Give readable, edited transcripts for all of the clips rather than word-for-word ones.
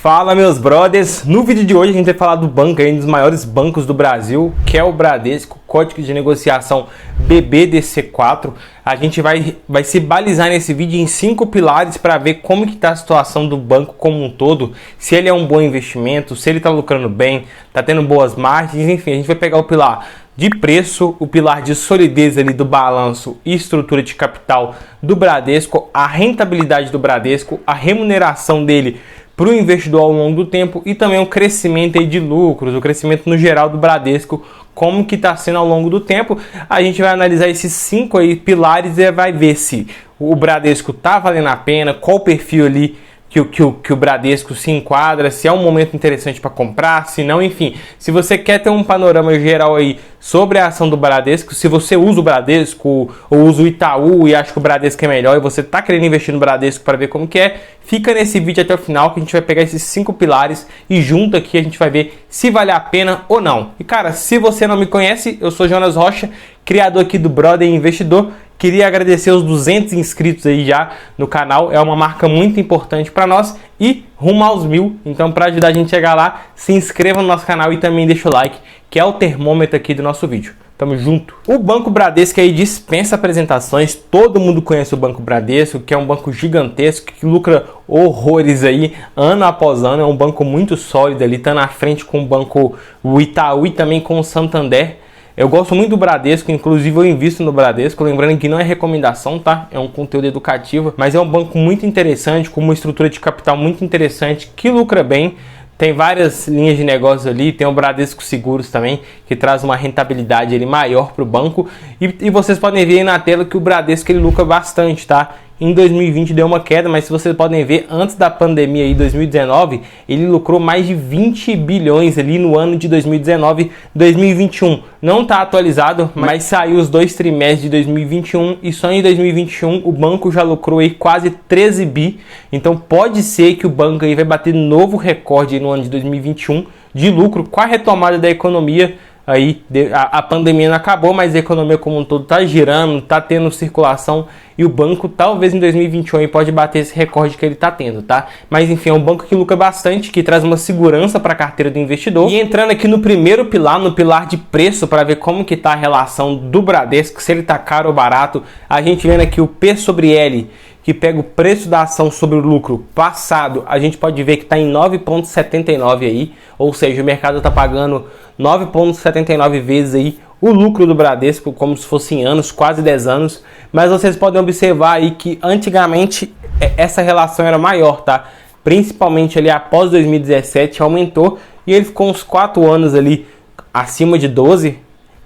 Fala, meus brothers! No vídeo de hoje a gente vai falar do banco aí, um dos maiores bancos do Brasil, que é o Bradesco, código de negociação BBDC4. A gente vai se balizar nesse vídeo em 5 pilares para ver como que está a situação do banco como um todo, se ele é um bom investimento, se ele está lucrando bem, está tendo boas margens, enfim, a gente vai pegar o pilar de preço, o pilar de solidez ali do balanço e estrutura de capital do Bradesco, a rentabilidade do Bradesco, a remuneração dele para o investidor ao longo do tempo e também o crescimento aí de lucros, o crescimento no geral do Bradesco, como que está sendo ao longo do tempo. A gente vai analisar esses 5 aí pilares e vai ver se o Bradesco está valendo a pena, qual o perfil ali que o Bradesco se enquadra, se é um momento interessante para comprar, se não, enfim. Se você quer ter um panorama geral aí sobre a ação do Bradesco, se você usa o Bradesco ou usa o Itaú e acha que o Bradesco é melhor e você está querendo investir no Bradesco para ver como que é, fica nesse vídeo até o final que a gente vai pegar esses 5 pilares e junto aqui a gente vai ver se vale a pena ou não. E cara, se você não me conhece, eu sou Jonas Rocha, criador aqui do Brother Investidor. Queria agradecer os 200 inscritos aí já no canal, é uma marca muito importante para nós e rumo aos 1000. Então, para ajudar a gente a chegar lá, se inscreva no nosso canal e também deixa o like, que é o termômetro aqui do nosso vídeo. Tamo junto. O Banco Bradesco aí dispensa apresentações, todo mundo conhece o Banco Bradesco, que é um banco gigantesco, que lucra horrores aí, ano após ano, é um banco muito sólido ali, tá na frente com o banco o Itaú e também com o Santander. Eu gosto muito do Bradesco, inclusive eu invisto no Bradesco, lembrando que não é recomendação, tá? É um conteúdo educativo, mas é um banco muito interessante, com uma estrutura de capital muito interessante, que lucra bem. Tem várias linhas de negócio ali, tem o Bradesco Seguros também, que traz uma rentabilidade ali maior para o banco. E vocês podem ver aí na tela que o Bradesco ele lucra bastante, tá? Em 2020 deu uma queda, mas se vocês podem ver, antes da pandemia aí, 2019, ele lucrou mais de 20 bilhões ali no ano de 2019, 2021. Não está atualizado, mas saiu os 2 trimestres de 2021 e só em 2021 o banco já lucrou aí quase 13 bi. Então pode ser que o banco aí vai bater novo recorde no ano de 2021 de lucro com a retomada da economia. Aí a pandemia não acabou, mas a economia como um todo está girando, está tendo circulação e o banco talvez em 2021 aí pode bater esse recorde que ele está tendo, tá? Mas enfim, é um banco que lucra bastante, que traz uma segurança para a carteira do investidor. E entrando aqui no primeiro pilar, no pilar de preço, para ver como que está a relação do Bradesco, se ele está caro ou barato, a gente vendo aqui o P sobre L, que pega o preço da ação sobre o lucro passado, a gente pode ver que está em 9,79 aí, ou seja, o mercado está pagando 9,79 vezes aí o lucro do Bradesco, como se fosse em anos, quase 10 anos, mas vocês podem observar aí que antigamente essa relação era maior, tá? Principalmente ali após 2017 aumentou e ele ficou uns 4 anos ali acima de 12,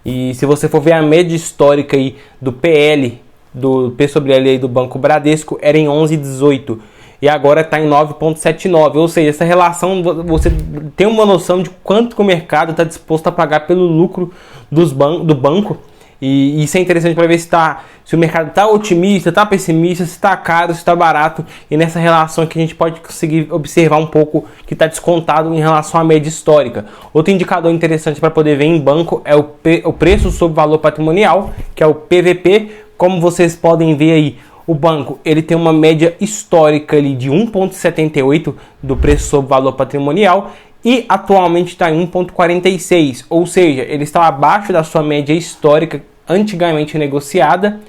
e se você for ver a média histórica aí do PL, do P sobre L aí do Banco Bradesco, era em 11,18 e agora está em 9,79, ou seja, essa relação você tem uma noção de quanto que o mercado está disposto a pagar pelo lucro do banco, e isso é interessante para ver se o mercado está otimista, está pessimista, se está caro, se está barato, e nessa relação aqui a gente pode conseguir observar um pouco que está descontado em relação à média histórica. Outro indicador interessante para poder ver em banco é o preço sobre valor patrimonial, que é o PVP. Como vocês podem ver aí, o banco ele tem uma média histórica ali de 1,78 do preço sobre valor patrimonial e atualmente está em 1,46, ou seja, ele está abaixo da sua média histórica antigamente negociada.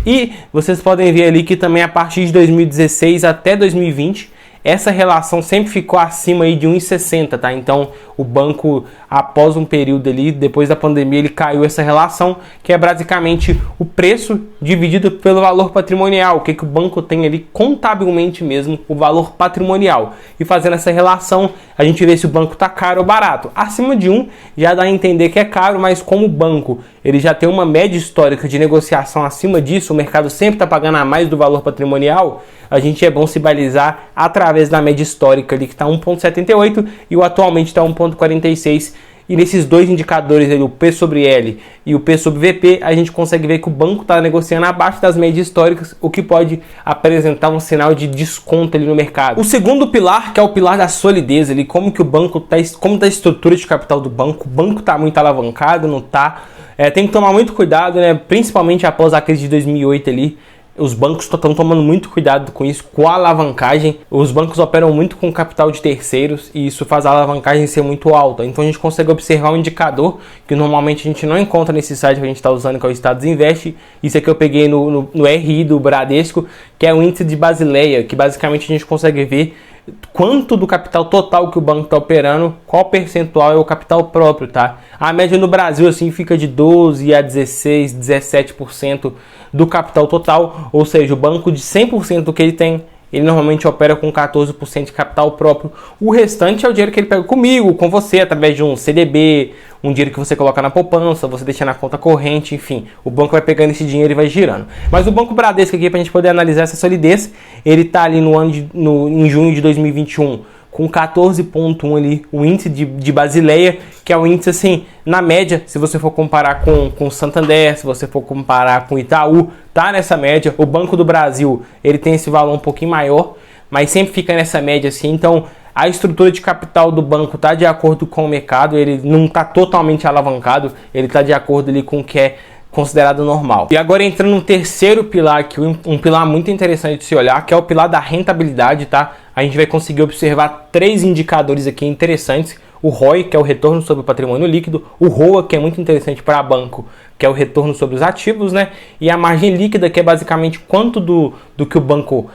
E vocês podem ver ali que também a partir de 2016 até 2020 essa relação sempre ficou acima aí de 1,60, tá? Então o banco, após um período ali, depois da pandemia, ele caiu essa relação, que é basicamente o preço dividido pelo valor patrimonial, o que o banco tem ali contabilmente mesmo, o valor patrimonial. E fazendo essa relação, a gente vê se o banco tá caro ou barato. Acima de 1 já dá a entender que é caro, mas como o banco ele já tem uma média histórica de negociação acima disso, o mercado sempre está pagando a mais do valor patrimonial, a gente é bom se balizar através da média histórica ali que está 1,78 e o atualmente está 1,46. E nesses dois indicadores, ali, o P sobre L e o P sobre VP, a gente consegue ver que o banco está negociando abaixo das médias históricas, o que pode apresentar um sinal de desconto ali no mercado. O segundo pilar, que é o pilar da solidez, ali, como que o banco está, como está a estrutura de capital do banco. O banco está muito alavancado, não está? Tem que tomar muito cuidado, né? Principalmente após a crise de 2008 ali. Os bancos estão tomando muito cuidado com isso, com a alavancagem. Os bancos operam muito com capital de terceiros e isso faz a alavancagem ser muito alta. Então a gente consegue observar um indicador que normalmente a gente não encontra nesse site que a gente está usando, que é o Status Invest. Isso aqui eu peguei no RI do Bradesco, que é o índice de Basileia, que basicamente a gente consegue ver quanto do capital total que o banco está operando, qual percentual é o capital próprio, tá? A média no Brasil assim fica de 12 a 16, 17% do capital total, ou seja, o banco de 100% do que ele tem, ele normalmente opera com 14% de capital próprio. O restante é o dinheiro que ele pega comigo, com você, através de um CDB, um dinheiro que você coloca na poupança, você deixa na conta corrente, enfim. O banco vai pegando esse dinheiro e vai girando. Mas o Banco Bradesco aqui, para a gente poder analisar essa solidez, ele está ali em junho de 2021, com 14,1 ali, o índice de Basileia, que é o índice assim, na média, se você for comparar com o Santander, se você for comparar com o Itaú, tá nessa média. O Banco do Brasil, ele tem esse valor um pouquinho maior, mas sempre fica nessa média assim. Então, a estrutura de capital do banco tá de acordo com o mercado, ele não tá totalmente alavancado, ele tá de acordo ali com o que é considerado normal. E agora entrando no terceiro pilar aqui, um pilar muito interessante de se olhar, que é o pilar da rentabilidade, tá? A gente vai conseguir observar 3 indicadores aqui interessantes. O ROI, que é o retorno sobre o patrimônio líquido, o ROA, que é muito interessante para banco, que é o retorno sobre os ativos, né? E a margem líquida, que é basicamente quanto do que o banco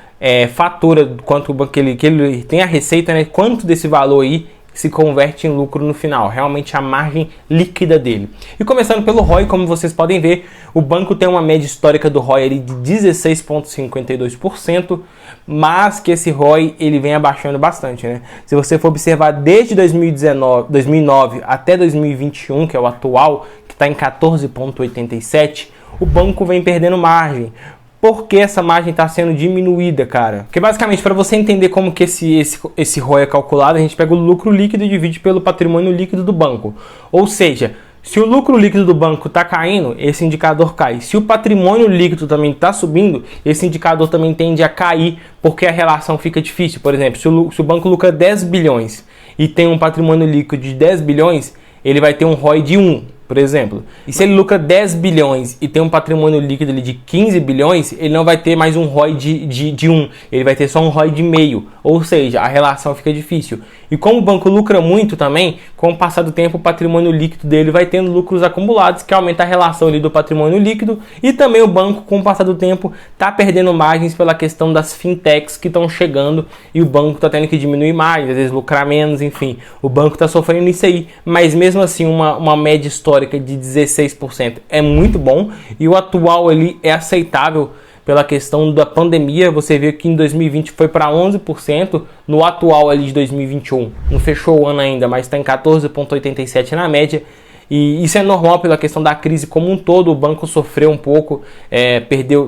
fatura, quanto o banco que ele tem a receita, né? Quanto desse valor aí se converte em lucro no final, realmente a margem líquida dele. E começando pelo ROI, como vocês podem ver, o banco tem uma média histórica do ROI ali de 16,52%, mas que esse ROI ele vem abaixando bastante, né? Se você for observar desde 2009 até 2021, que é o atual, que está em 14,87%, o banco vem perdendo margem. Por que essa margem está sendo diminuída, cara? Porque basicamente, para você entender como que esse ROI é calculado, a gente pega o lucro líquido e divide pelo patrimônio líquido do banco. Ou seja, se o lucro líquido do banco está caindo, esse indicador cai. Se o patrimônio líquido também está subindo, esse indicador também tende a cair, porque a relação fica difícil. Por exemplo, se o banco lucra 10 bilhões e tem um patrimônio líquido de 10 bilhões, ele vai ter um ROI de 1. Por exemplo, e se ele lucra 10 bilhões e tem um patrimônio líquido ali de 15 bilhões, ele não vai ter mais um ROI de 1, ele vai ter só um ROI de meio, ou seja, a relação fica difícil. E como o banco lucra muito também, com o passar do tempo o patrimônio líquido dele vai tendo lucros acumulados, que aumenta a relação ali do patrimônio líquido, e também o banco, com o passar do tempo, está perdendo margens pela questão das fintechs que estão chegando, e o banco está tendo que diminuir mais, às vezes lucrar menos, enfim, o banco está sofrendo isso aí, mas mesmo assim uma média histórica de 16% é muito bom, e o atual ali é aceitável pela questão da pandemia. Você vê que em 2020 foi para 11%, no atual ali de 2021, não fechou o ano ainda, mas está em 14,87% na média, e isso é normal pela questão da crise como um todo. O banco sofreu um pouco,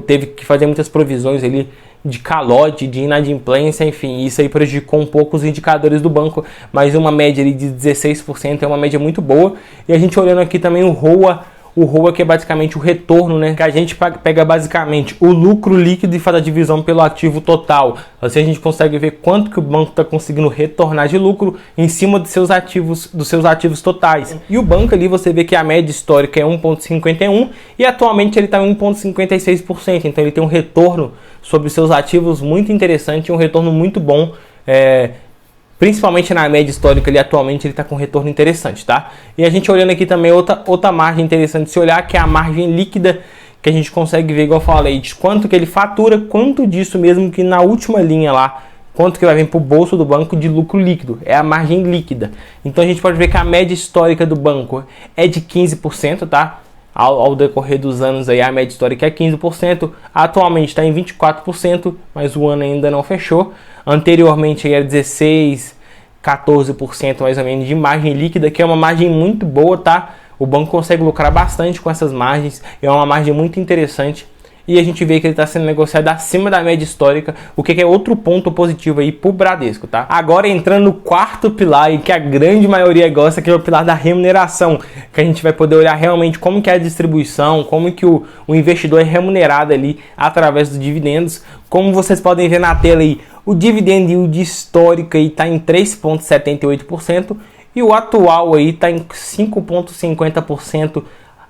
teve que fazer muitas provisões ali de calote, de inadimplência, enfim, isso aí prejudicou um pouco os indicadores do banco, mas uma média ali de 16% é uma média muito boa. E a gente olhando aqui também o ROA que é basicamente o retorno, né? Que a gente pega basicamente o lucro líquido e faz a divisão pelo ativo total. Assim a gente consegue ver quanto que o banco está conseguindo retornar de lucro em cima dos seus ativos totais. E o banco ali você vê que a média histórica é 1,51 e atualmente ele está em 1,56%. Então ele tem um retorno sobre os seus ativos muito interessante, um retorno muito bom. Principalmente na média histórica, atualmente ele está com retorno interessante, tá? E a gente olhando aqui também outra margem interessante de se olhar, que é a margem líquida, que a gente consegue ver, igual eu falei, de quanto que ele fatura, quanto disso mesmo que na última linha lá, quanto que vai vir para o bolso do banco de lucro líquido, é a margem líquida. Então a gente pode ver que a média histórica do banco é de 15%, tá? Ao decorrer dos anos aí a média histórica é 15%, atualmente está em 24%, mas o ano ainda não fechou. Anteriormente aí era 16%, 14% mais ou menos de margem líquida, que é uma margem muito boa, tá? O banco consegue lucrar bastante com essas margens, é uma margem muito interessante. E a gente vê que ele está sendo negociado acima da média histórica, o que é outro ponto positivo aí para o Bradesco, tá? Agora entrando no quarto pilar, e que a grande maioria gosta, que é o pilar da remuneração, que a gente vai poder olhar realmente como que é a distribuição, como que o investidor é remunerado ali através dos dividendos. Como vocês podem ver na tela aí, o dividend yield histórico aí está em 3,78% e o atual aí está em 5,50%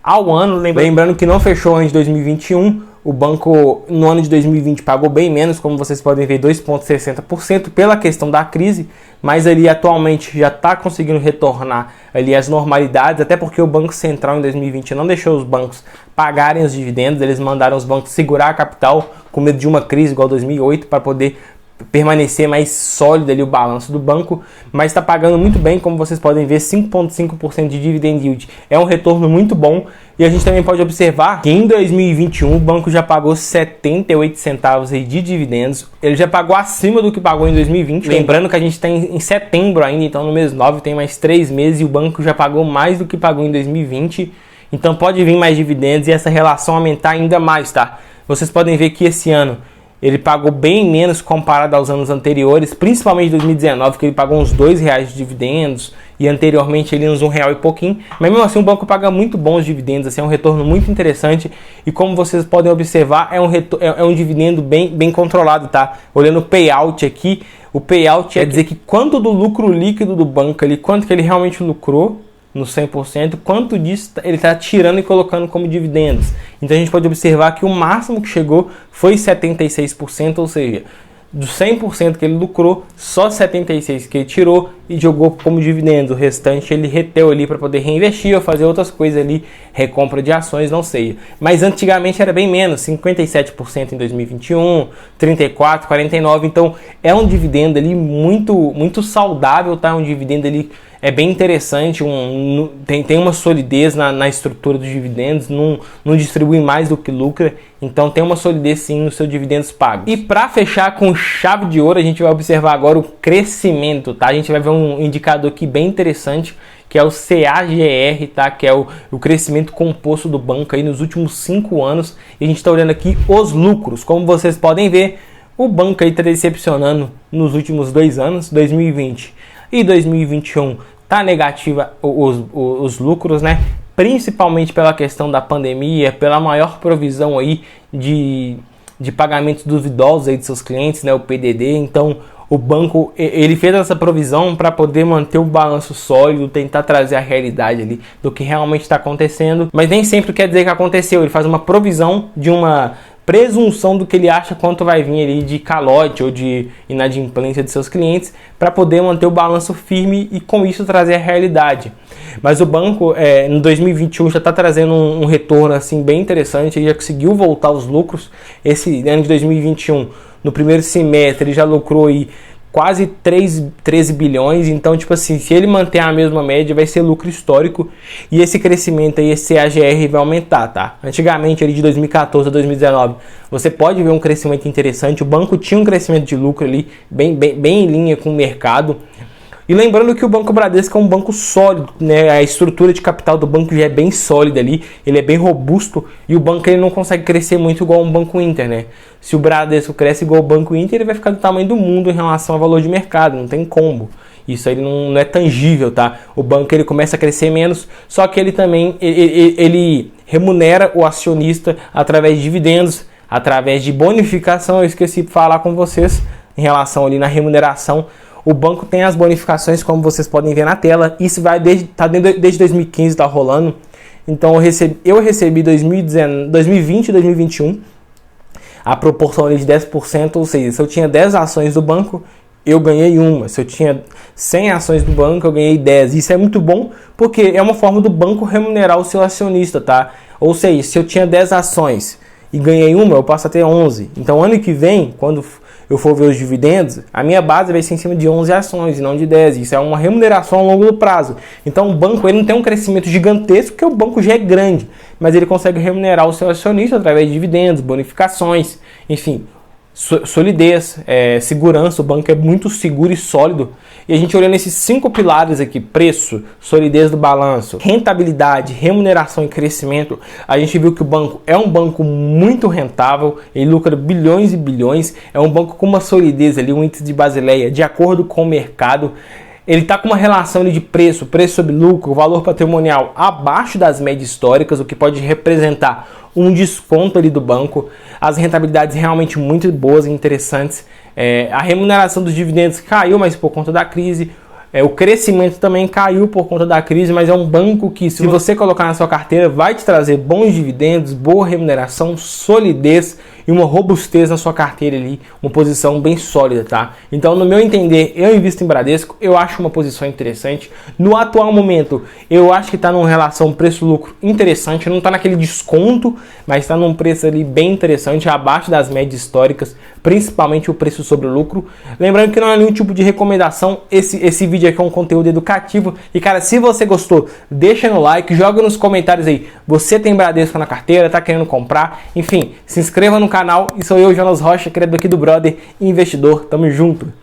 ao ano. Lembrando que não fechou o ano de 2021, O banco no ano de 2020 pagou bem menos, como vocês podem ver, 2,60% pela questão da crise, mas ali atualmente já está conseguindo retornar ali às normalidades, até porque o Banco Central em 2020 não deixou os bancos pagarem os dividendos, eles mandaram os bancos segurar a capital com medo de uma crise igual 2008 para poder permanecer mais sólido ali o balanço do banco, mas está pagando muito bem, como vocês podem ver, 5,5% de dividend yield. É um retorno muito bom e a gente também pode observar que em 2021 o banco já pagou 78 centavos aí de dividendos. Ele já pagou acima do que pagou em 2020. Lembrando que a gente está em setembro ainda, então no mês 9 tem mais 3 meses e o banco já pagou mais do que pagou em 2020. Então pode vir mais dividendos e essa relação aumentar ainda mais, tá? Vocês podem ver que esse ano ele pagou bem menos comparado aos anos anteriores, principalmente 2019, que ele pagou uns R$2 de dividendos, e anteriormente ele uns R$1 e pouquinho. Mas mesmo assim o banco paga muito bons dividendos, assim, é um retorno muito interessante. E como vocês podem observar, é um dividendo bem controlado, tá? Olhando o payout aqui, o payout quer dizer que quanto do lucro líquido do banco ali, quanto que ele realmente lucrou no 100%, quanto disso ele está tirando e colocando como dividendos. Então a gente pode observar que o máximo que chegou foi 76%, ou seja, dos 100% que ele lucrou, só 76% que ele tirou e jogou como dividendos. O restante ele reteu ali para poder reinvestir ou fazer outras coisas ali, recompra de ações, não sei. Mas antigamente era bem menos, 57% em 2021, 34%, 49%. Então é um dividendo ali muito saudável, tá? Um dividendo ali é bem interessante, tem uma solidez na estrutura dos dividendos, não distribui mais do que lucra, então tem uma solidez sim nos seus dividendos pagos. E para fechar com chave de ouro, a gente vai observar agora o crescimento, tá? A gente vai ver um indicador aqui bem interessante, que é o CAGR, tá? Que é o crescimento composto do banco aí nos últimos 5 anos, e a gente está olhando aqui os lucros. Como vocês podem ver, o banco aí está decepcionando nos últimos 2 anos, 2020 e 2021, tá negativa os lucros, né? Principalmente pela questão da pandemia, pela maior provisão aí de pagamentos duvidosos aí de seus clientes, né? O PDD. Então o banco ele fez essa provisão para poder manter o balanço sólido, tentar trazer a realidade ali do que realmente está acontecendo, mas nem sempre quer dizer que aconteceu. Ele faz uma provisão de uma presunção do que ele acha quanto vai vir ali de calote ou de inadimplência de seus clientes para poder manter o balanço firme e com isso trazer a realidade. Mas o banco em 2021 já está trazendo um retorno assim bem interessante, ele já conseguiu voltar aos lucros. Esse ano de 2021, no primeiro semestre, ele já lucrou aí quase 13 bilhões, então tipo assim, se ele manter a mesma média, vai ser lucro histórico, e esse crescimento aí, esse CAGR vai aumentar, tá? Antigamente, ali de 2014 a 2019, você pode ver um crescimento interessante, o banco tinha um crescimento de lucro ali, bem em linha com o mercado. E lembrando que o Banco Bradesco é um banco sólido, né? A estrutura de capital do banco já é bem sólida ali, ele é bem robusto e o banco ele não consegue crescer muito igual um Banco Inter, né? Se o Bradesco cresce igual o Banco Inter, ele vai ficar do tamanho do mundo em relação ao valor de mercado, não tem combo. Isso aí não é tangível, tá? O banco ele começa a crescer menos, só que ele também ele remunera o acionista através de dividendos, através de bonificação. Eu esqueci de falar com vocês em relação ali na remuneração. O banco tem as bonificações, como vocês podem ver na tela. Isso vai desde 2015, tá rolando. Então eu recebi 2020 e 2021 a proporção ali de 10%, ou seja, se eu tinha 10 ações do banco, eu ganhei uma. Se eu tinha 100 ações do banco, eu ganhei 10. Isso é muito bom porque é uma forma do banco remunerar o seu acionista, tá? Ou seja, se eu tinha 10 ações e ganhei uma, eu passo a ter 11. Então ano que vem, quando eu for ver os dividendos, a minha base vai ser em cima de 11 ações e não de 10. Isso é uma remuneração ao longo do prazo. Então o banco ele não tem um crescimento gigantesco, porque o banco já é grande, mas ele consegue remunerar o seu acionista através de dividendos, bonificações, enfim, solidez, segurança. O banco é muito seguro e sólido. E a gente olhando esses 5 pilares aqui, preço, solidez do balanço, rentabilidade, remuneração e crescimento, a gente viu que o banco é um banco muito rentável, ele lucra bilhões e bilhões, é um banco com uma solidez ali, um índice de Basileia de acordo com o mercado. Ele está com uma relação ali de preço sobre lucro, valor patrimonial abaixo das médias históricas, o que pode representar um desconto ali do banco. As rentabilidades realmente muito boas e interessantes. A remuneração dos dividendos caiu, mas por conta da crise. O crescimento também caiu por conta da crise, mas é um banco que, se você colocar na sua carteira, vai te trazer bons dividendos, boa remuneração, solidez e uma robustez na sua carteira ali, uma posição bem sólida, tá? Então, no meu entender, eu invisto em Bradesco, eu acho uma posição interessante. No atual momento, eu acho que está numa relação preço-lucro interessante, não está naquele desconto, mas está num preço ali bem interessante, abaixo das médias históricas, principalmente o preço sobre o lucro. Lembrando que não é nenhum tipo de recomendação, esse vídeo aqui é um conteúdo educativo. E cara, se você gostou, deixa no like, joga nos comentários aí, você tem Bradesco na carteira, tá querendo comprar, enfim, se inscreva no canal. E sou eu, Jonas Rocha, criador aqui do Brother Investidor, tamo junto!